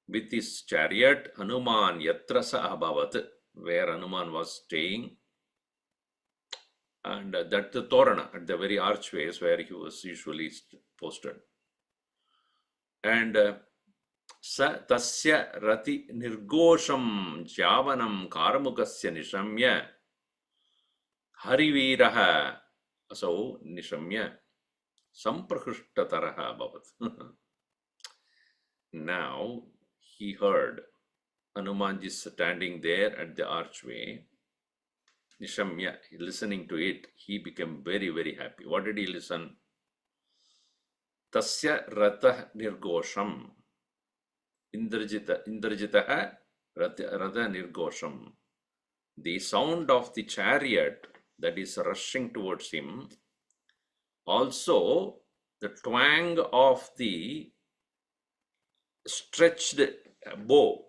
with his chariot. Hanuman Yatrasa Abhavat, where Hanuman was staying. And that the Torana, at the very archways where he was usually posted. And Sa Tasya Rati Nirgosham Javanam Karamukasya Nishamya Hariviraha. So Nishamya Samprahishtataraha Bhavat. Now he heard Hanumanji standing there at the archway. Nishamya, listening to it, he became very, very happy. What did he listen? Tasya Ratha Nirgosham. Indrajitaha Ratha Nirgosham. The sound of the chariot that is rushing towards him. Also, the twang of the stretched bow.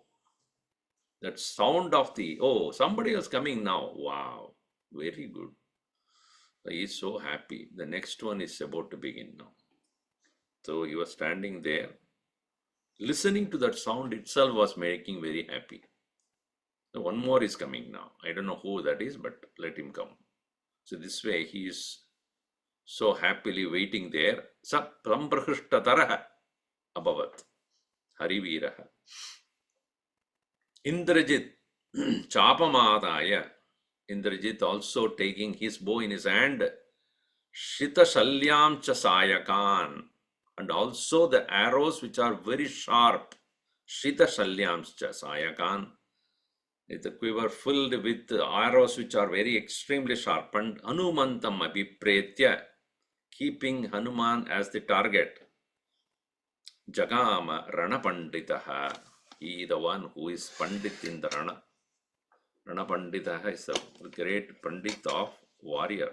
That sound of the, oh, somebody is coming now. Wow, very good. He is so happy. The next one is about to begin now. So he was standing there. Listening to that sound itself was making very happy. So one more is coming now. I don't know who that is, but let him come. So this way he is so happily waiting there. Sa Pramprahishtataraha Abhavat Hariviraha. Indrajit Chapamadaya. Indrajit also taking his bow in his hand. Shita Shalyam Chasayakan. and also the arrows which are very sharp. Shita shalyamscha sayakan. The quiver filled with arrows which are very extremely sharp. And Hanumantam abhipretya, keeping Hanuman as the target. Jagama Rana Panditaha. He is the one who is Pandit in the Rana. Rana Panditaha is a great Pandit of warrior.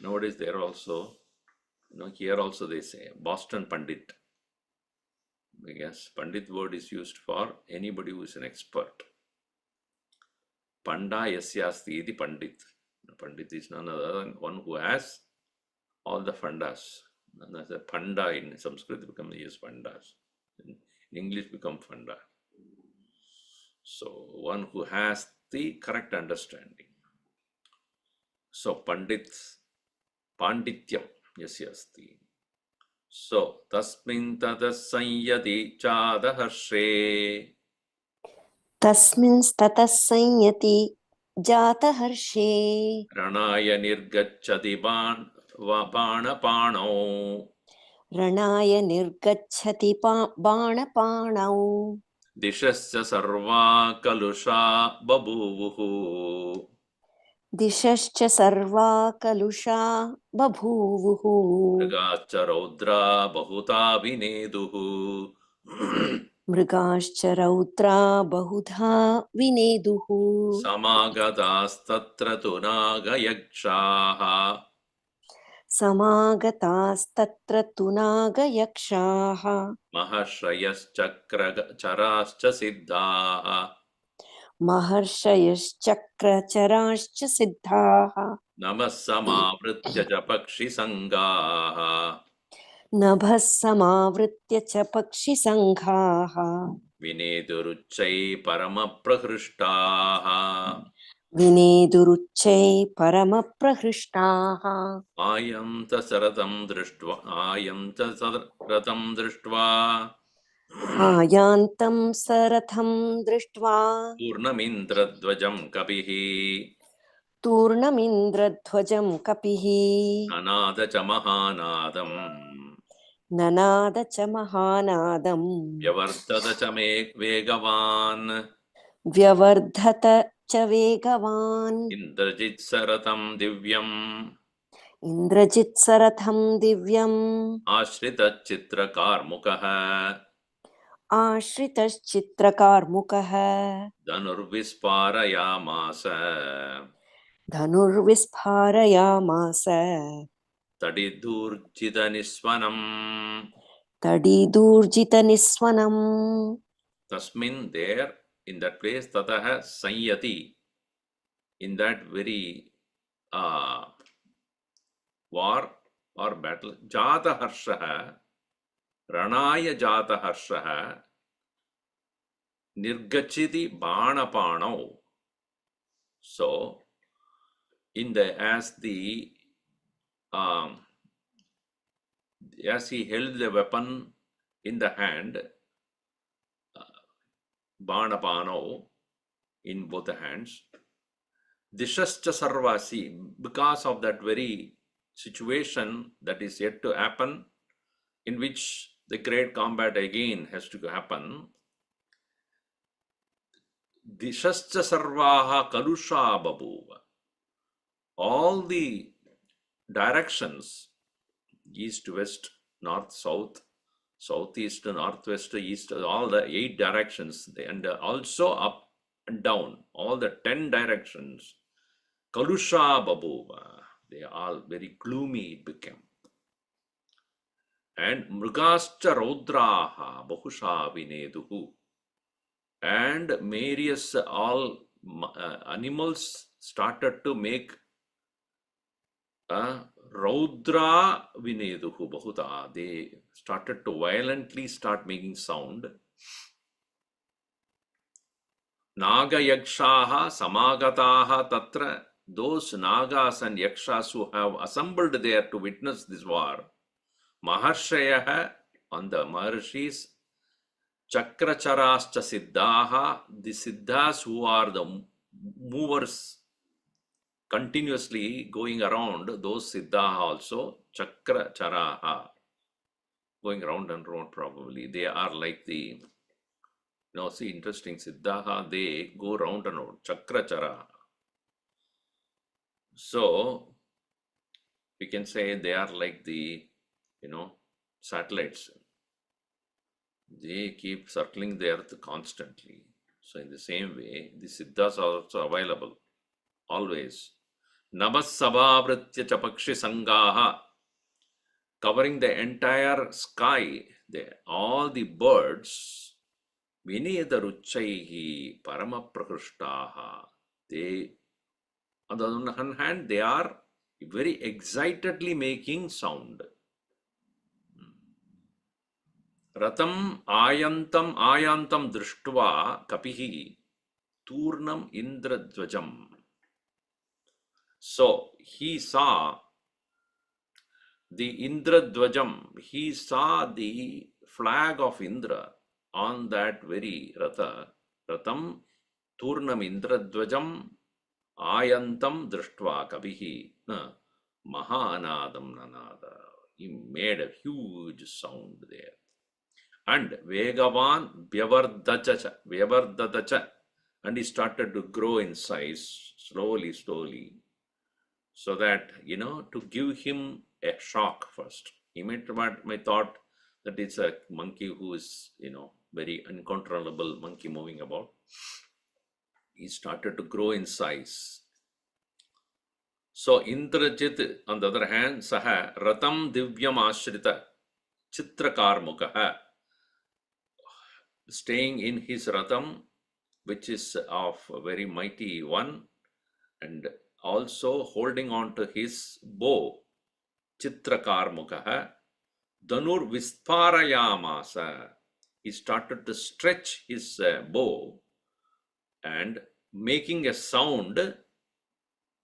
Nowadays there also, here also they say Boston Pandit. I guess Pandit word is used for anybody who is an expert. Panda yasyasti iti Pandit. Pandit is none other than one who has all the fundas. That's a panda in Sanskrit becomes yes pandas. In English become funda. So one who has the correct understanding. So Pandit, Pandityam yasyasti. So tasmin tadasanyati chadaharshe. तस्मिंस्ततः संयति जातहर्षे Ranaya nirgacchati baణapāṇau. रणाय निर्गच्छति बाणपाणौ Dishasya sarva kalusha babhuvuhu. दिशश्च सर्वा कलुषा बभूवुः Mrigacha raudra bahuta vineduhu. मृगाश्च रौद्रा बहुधा विनेदुः Samagatastattra tu nagayakshaha. समागतास्तत्र तु नागयक्षाः Mahashrayaschakracharascha siddhaha. महर्षयश्चक्रचराश्च सिद्धाः Namah samavritya japakshi sangaha. नभः समावृत्य च पक्षिसङ्घाः Vineduruchai paramaprahrushtaha. विनेदुरुच्चै परमप्रहृष्टाः Ayam tasaratam drishtva. आयान्तं सरथं दृष्ट्वा Purnamindradvajam kapihi. तूर्णमिन्द्रध्वजं कपिः Anada cha mahanadam. ननाद च महानादम् Vyavardhata cha vegavan. व्यवर्धत च वेगवान् Indrajit saratam divyam. इन्द्रजित्सरथं दिव्यम् Ashrita chitra karmukaha. आश्रितश्चित्रकार्मुकः Dhanurvisparayamasa. धनुर्विस्फारयामास Tadidurjita nisvanam. तडीदूर्जितनिस्वनम् Tasmin there, in that place, tataha sanyati. In that very war or battle, jata harshaha, ranaya jata harshaha, nirgachiti baణapāṇau. So, as he held the weapon in the hand, baణapāṇau, in both the hands, dishascha sarvasi, because of that very situation that is yet to happen, in which the great combat again has to happen, dishascha sarvaha kalusha babhuva. All the directions, east, west, north, south, southeast, northwest, east, all the 8 directions, and also up and down, all the 10 directions, kalusha babhuva, they are all very gloomy it became. And mrigascha raudraha bahusha vineduhu. And various all animals started to make raudra vineduhu bahuta. They started to violently start making sound. Naga yakshaha samagataha tatra. Those nagas and yakshas who have assembled there to witness this war. Maharshayaha, on the Maharshis, Chakracharascha siddhaha, the siddhas who are the movers continuously going around those siddhaha also, chakra charaha, going round and round probably. They are like the, see, interesting, siddhaha, they go round and round, chakra charaha. So, we can say they are like the, satellites. They keep circling the earth constantly. So, in the same way, the siddhas are also available always. Navasabhavritya chapakshi sangaha, covering the entire sky, all the birds, vineda ruchaihi parama prakrishtaha. They, on the one hand, they are very excitedly making sound. Ratam ayantam drishtva kapihi turnam indradvajam. So he saw the Indradvajam, he saw the flag of Indra on that very Ratam Turnam Indradvajam Ayantam Drishtva Kavihi Mahanadam Nanada. He made a huge sound there. And Vegavan Vyavardatacha, and he started to grow in size slowly, so that, to give him a shock first. He might thought that it's a monkey who is, very uncontrollable monkey moving about. He started to grow in size. So Indrajit, on the other hand, Saha Ratam Divyam Ashrita Chitrakarmukaha, staying in his Ratam, which is of a very mighty one, and also holding on to his bow, Chitrakarmukaha, Dhanur Visparayamasa. He started to stretch his bow and making a sound,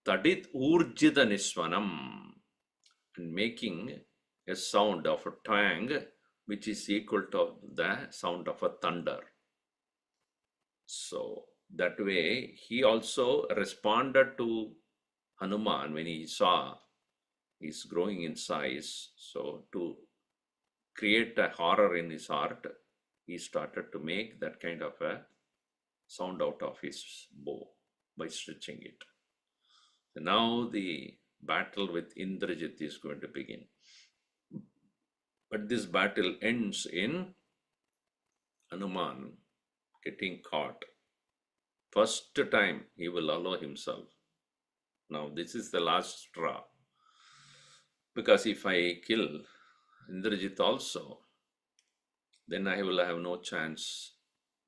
Tadit Urjita Niswanam, and making a sound of a twang which is equal to the sound of a thunder. So that way he also responded to Hanuman when he saw he's growing in size. So to create a horror in his heart, he started to make that kind of a sound out of his bow by stretching it. So now the battle with Indrajit is going to begin. But this battle ends in Hanuman getting caught. First time he will allow himself. Now this is the last straw. Because if I kill Indrajit also, then I will have no chance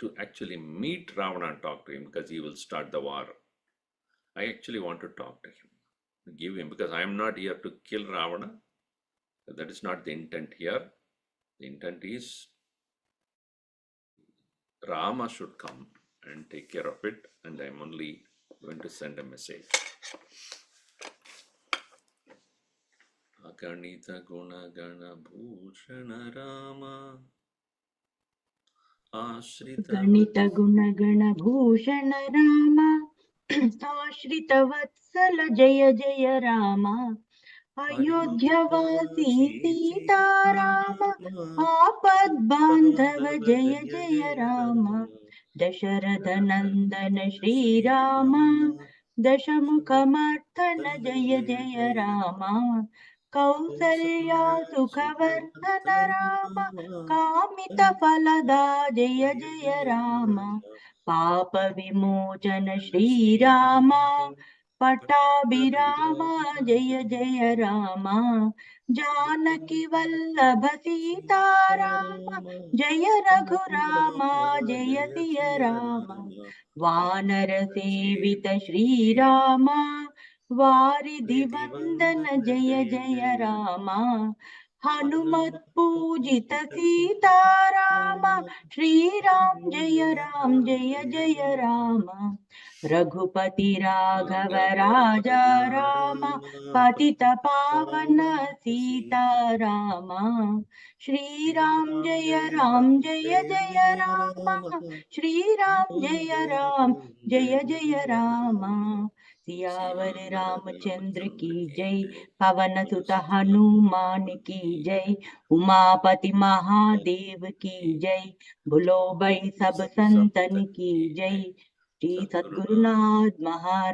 to actually meet Ravana and talk to him, because he will start the war. I actually want to talk to him, give him, because I am not here to kill Ravana. That is not the intent here. The intent is Rama should come and take care of it, and I am only going to send a message. Aganita Guna Gana Bhushana Rama गणित गुणगण भूषण राम आश्रित वत्सल जय जय राम अयोध्यवासी सीताराम आपद बांधव जय जय राम दशरथ नंदन श्री राम दशमुख मर्दन जय जय राम कौसल्या सुखवर्धन राम कामित फलदा जय जय राम पाप विमोचन श्री राम पट्टाभिराम जय जय राम जानकी वल्लभ सीताराम जय रघुराम जय सिय राम वानर सेवित श्री राम वारिधि वंदन जय जय राम हनुमत पूजित सीताराम श्री राम जय जय राम रघुपति राघव राजा राम पतित पावन सीताराम श्री राम जय जय राम श्री राम जय जय राम सियावर रामचंद्र की जय, पवन सुत हनुमान की जय, उमापति महादेव की जय, बोलो भाई सब संतन की जय। श्री सद्गुरुनाथ महाराज